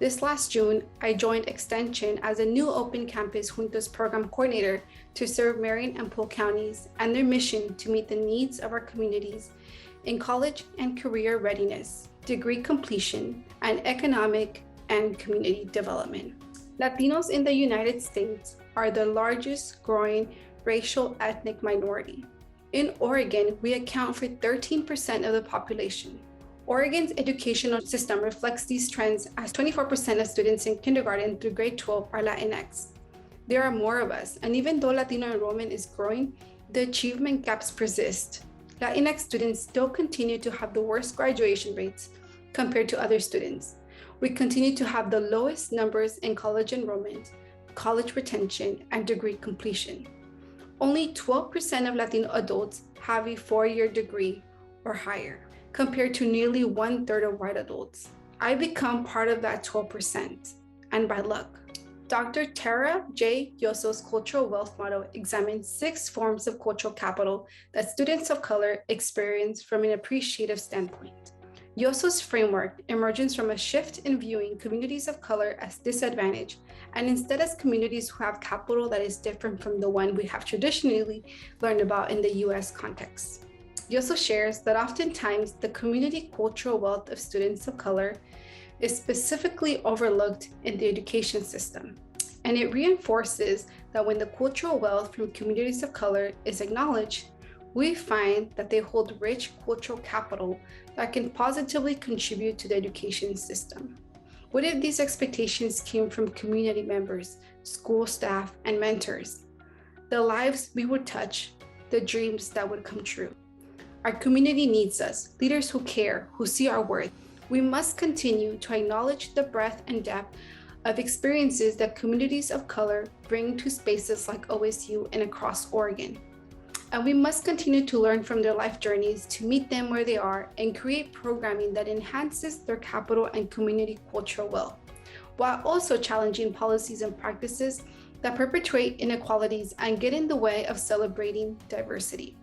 This last June, I joined Extension as a new Open Campus Juntos program coordinator to serve Marion and Polk counties and their mission to meet the needs of our communities in college and career readiness, degree completion, and economic and community development. Latinos in the United States are the largest growing racial ethnic minority. In Oregon, we account for 13% of the population. Oregon's educational system reflects these trends as 24% of students in kindergarten through grade 12 are Latinx. There are more of us, and even though Latino enrollment is growing, the achievement gaps persist. Latinx students still continue to have the worst graduation rates compared to other students. We continue to have the lowest numbers in college enrollment, college retention, and degree completion. Only 12% of Latino adults have a 4-year degree or higher, compared to nearly 1/3 of white adults. I become part of that 12%, and by luck. Dr. Tara J. Yoso's cultural wealth model examines 6 forms of cultural capital that students of color experience from an appreciative standpoint. Yoso's framework emerges from a shift in viewing communities of color as disadvantaged and instead as communities who have capital that is different from the one we have traditionally learned about in the US context. Yoso shares that oftentimes the community cultural wealth of students of color is specifically overlooked in the education system. And it reinforces that when the cultural wealth from communities of color is acknowledged, we find that they hold rich cultural capital that can positively contribute to the education system. What if these expectations came from community members, school staff, and mentors? The lives we would touch, the dreams that would come true. Our community needs us, leaders who care, who see our worth. We must continue to acknowledge the breadth and depth of experiences that communities of color bring to spaces like OSU and across Oregon. And we must continue to learn from their life journeys to meet them where they are and create programming that enhances their capital and community cultural wealth, while also challenging policies and practices that perpetuate inequalities and get in the way of celebrating diversity.